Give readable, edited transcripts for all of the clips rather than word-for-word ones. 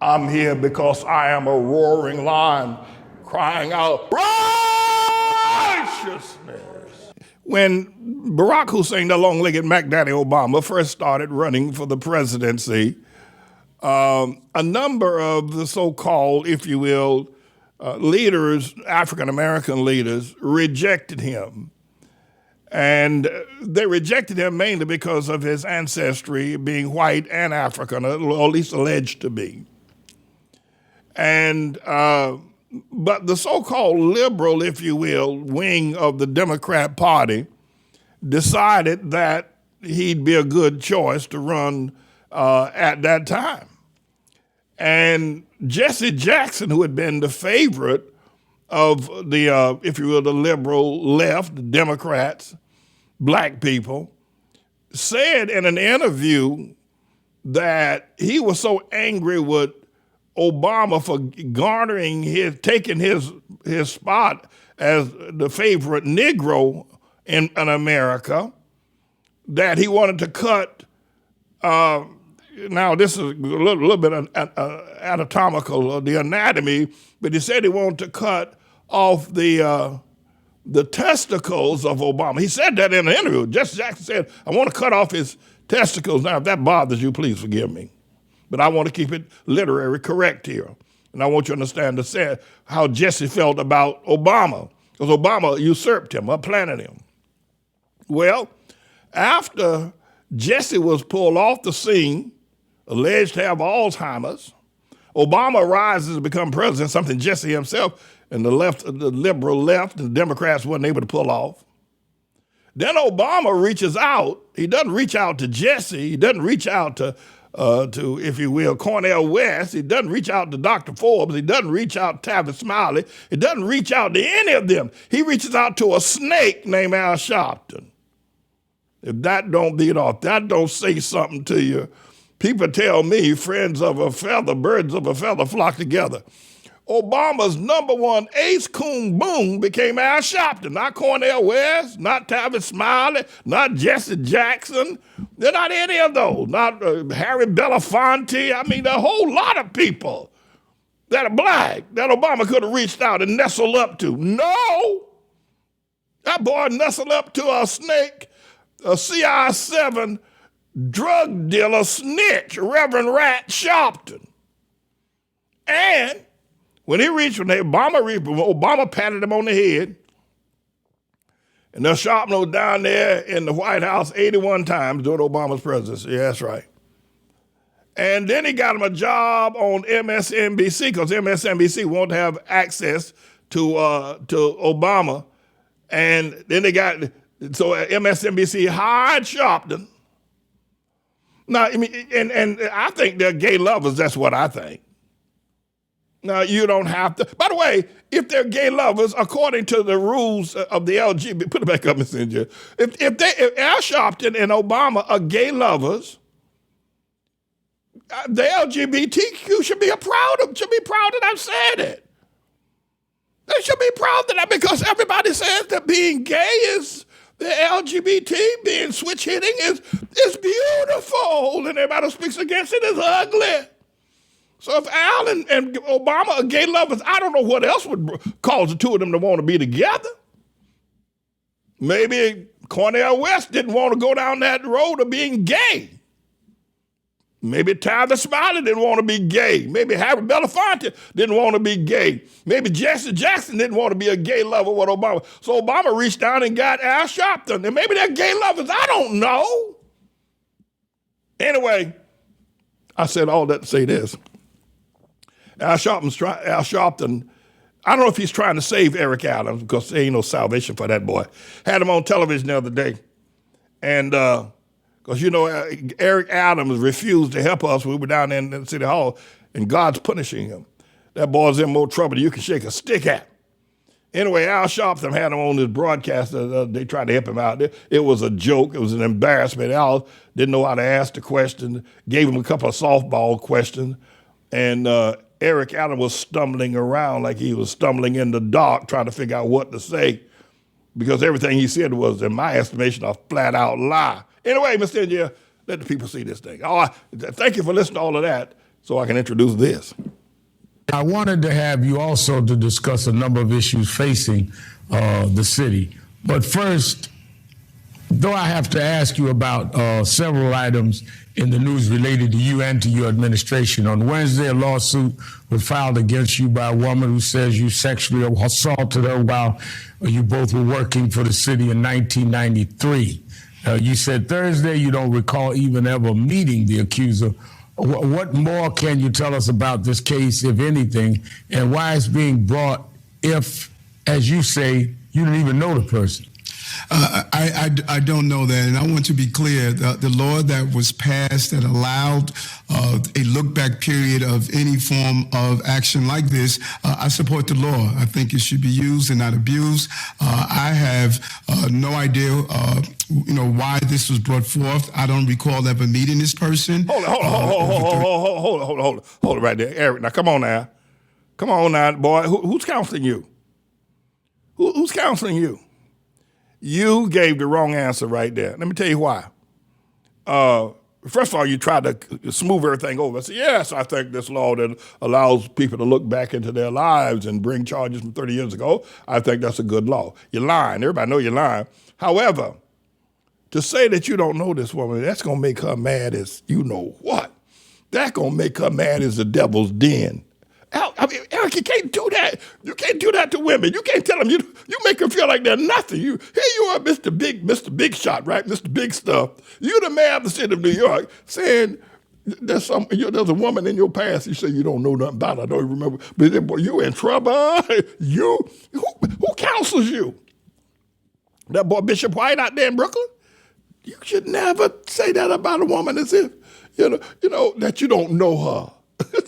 I'm here because I am a roaring lion crying out righteousness. When Barack Hussein, the long-legged Mac Daddy Obama, first started running for the presidency, a number of the so-called, if you will, leaders, African-American leaders, rejected him. And they rejected him mainly because of his ancestry being white and African, or at least alleged to be. And but the so-called liberal, if you will, wing of the Democrat Party decided that he'd be a good choice to run at that time. And Jesse Jackson, who had been the favorite of the, if you will, the liberal left, the Democrats, black people, said in an interview that he was so angry with Obama for taking his spot as the favorite Negro in America, that he wanted to cut, now this is a little bit anatomical, the anatomy, but he said he wanted to cut off the testicles of Obama. He said that in an interview. Jesse Jackson said, I want to cut off his testicles. Now, if that bothers you, please forgive me. But I want to keep it literary correct here. And I want you to understand how Jesse felt about Obama, because Obama usurped him, supplanted him. Well, after Jesse was pulled off the scene, alleged to have Alzheimer's, Obama rises to become president, something Jesse himself and the liberal left, and the Democrats weren't able to pull off. Then Obama reaches out. He doesn't reach out to Jesse. He doesn't reach out to, if you will, Cornel West. He doesn't reach out to Dr. Forbes. He doesn't reach out to Tavis Smiley. He doesn't reach out to any of them. He reaches out to a snake named Al Sharpton. If that don't beat off, that don't say something to you. People tell me, friends of a feather, birds of a feather flock together. Obama's number one ace coon boom became Al Sharpton, not Cornel West, not Tavis Smiley, not Jesse Jackson. They're not any of those, not Harry Belafonte. I mean, a whole lot of people that are black that Obama could have reached out and nestled up to. No, that boy nestled up to a snake, a CI7 drug dealer snitch, Reverend Rat Sharpton. And when Obama patted him on the head, and the Sharpton was down there in the White House 81 times during Obama's presidency. Yeah, that's right. And then he got him a job on MSNBC because MSNBC wanted to have access to Obama. And then so MSNBC hired Sharpton. Now, I mean, and I think they're gay lovers. That's what I think. Now, you don't have to. By the way, if they're gay lovers, according to the rules of the LGBT, put it back up, Mr. India. If Al Sharpton and Obama are gay lovers, the LGBTQ should be proud that I've said it. They should be proud of that because everybody says that being gay is the LGBT, being switch hitting is beautiful, and everybody who speaks against it is ugly. So if Al and Obama are gay lovers, I don't know what else would cause the two of them to want to be together. Maybe Cornel West didn't want to go down that road of being gay. Maybe Tavis Smiley didn't want to be gay. Maybe Harry Belafonte didn't want to be gay. Maybe Jesse Jackson didn't want to be a gay lover with Obama. So Obama reached down and got Al Sharpton. And maybe they're gay lovers. I don't know. Anyway, I said all that to say this. Al Sharpton, I don't know if he's trying to save Eric Adams because there ain't no salvation for that boy. Had him on television the other day. And because, you know, Eric Adams refused to help us when we were down there in City Hall, and God's punishing him. That boy's in more trouble than you can shake a stick at. Anyway, Al Sharpton had him on his broadcast. They tried to help him out. It was a joke. It was an embarrassment. Al didn't know how to ask the question, gave him a couple of softball questions, and Eric Adams was stumbling around like he was stumbling in the dark trying to figure out what to say because everything he said was, in my estimation, a flat-out lie. Anyway, Mr. India, let the people see this thing. Thank you for listening to all of that. so I can introduce this. I wanted to have you also to discuss a number of issues facing the city. But first, though I have to ask you about several items in the news related to you and to your administration. On Wednesday, a lawsuit was filed against you by a woman who says you sexually assaulted her while you both were working for the city in 1993. You said Thursday you don't recall even ever meeting the accuser. What more can you tell us about this case, if anything, and why it's being brought if, as you say, you didn't even know the person? I don't know that, and I want to be clear. The law that was passed that allowed a look-back period of any form of action like this, I support the law. I think it should be used and not abused. I have no idea, why this was brought forth. I don't recall ever meeting this person. Hold it right there, Eric. Now, come on now, boy. Who's counseling you? Who's counseling you? You gave the wrong answer right there. Let me tell you why. First of all, you tried to smooth everything over. I said, yes, I think this law that allows people to look back into their lives and bring charges from 30 years ago, I think that's a good law. You're lying. Everybody know you're lying. However, to say that you don't know this woman, that's going to make her mad as you know what. That's going to make her mad as the devil's den. Eric, you can't do that. You can't do that to women. You can't tell them. You make them feel like they're nothing. Here you are, Mr. Big Shot, right? Mr. Big Stuff. You're the mayor of the city of New York saying there's a woman in your past. You say you don't know nothing about her. I don't even remember. But boy, you in trouble. Who counsels you? That boy Bishop White out there in Brooklyn? You should never say that about a woman as if, that you don't know her.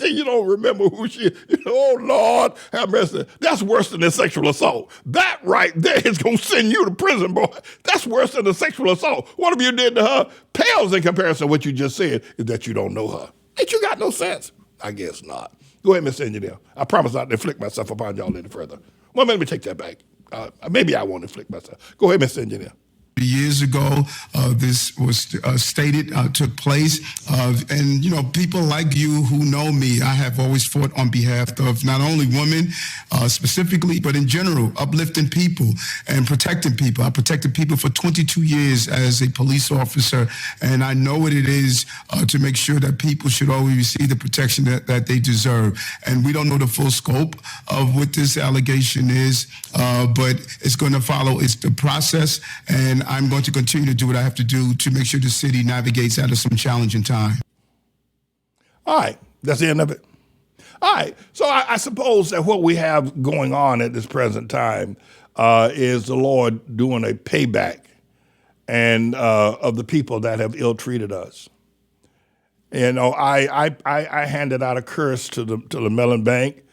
You don't remember who she is. Oh, Lord, have mercy. That's worse than a sexual assault. That right there is going to send you to prison, boy. That's worse than a sexual assault. Whatever you did to her pales in comparison to what you just said is that you don't know her. Ain't you got no sense? I guess not. Go ahead, Mr. Engineer. I promise not to inflict myself upon y'all any further. Well, let me take that back. Maybe I won't inflict myself. Go ahead, Mr. Engineer. Years ago, this was stated, took place. And, people like you who know me, I have always fought on behalf of not only women specifically, but in general, uplifting people and protecting people. I protected people for 22 years as a police officer, and I know what it is to make sure that people should always receive the protection that they deserve. And we don't know the full scope of what this allegation is, but it's going to follow. It's the process, and I'm going to continue to do what I have to do to make sure the city navigates out of some challenging time. All right, that's the end of it. All right, so I suppose that what we have going on at this present time is the Lord doing a payback and of the people that have ill-treated us. I handed out a curse to the Mellon Bank,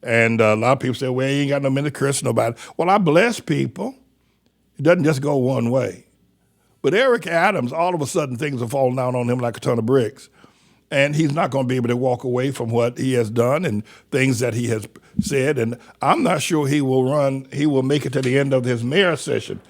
and a lot of people say, well, you ain't got no minute to curse nobody. Well, I bless people. It doesn't just go one way. But Eric Adams, all of a sudden, things are falling down on him like a ton of bricks. And he's not going to be able to walk away from what he has done and things that he has said. And I'm not sure he will make it to the end of his mayor session.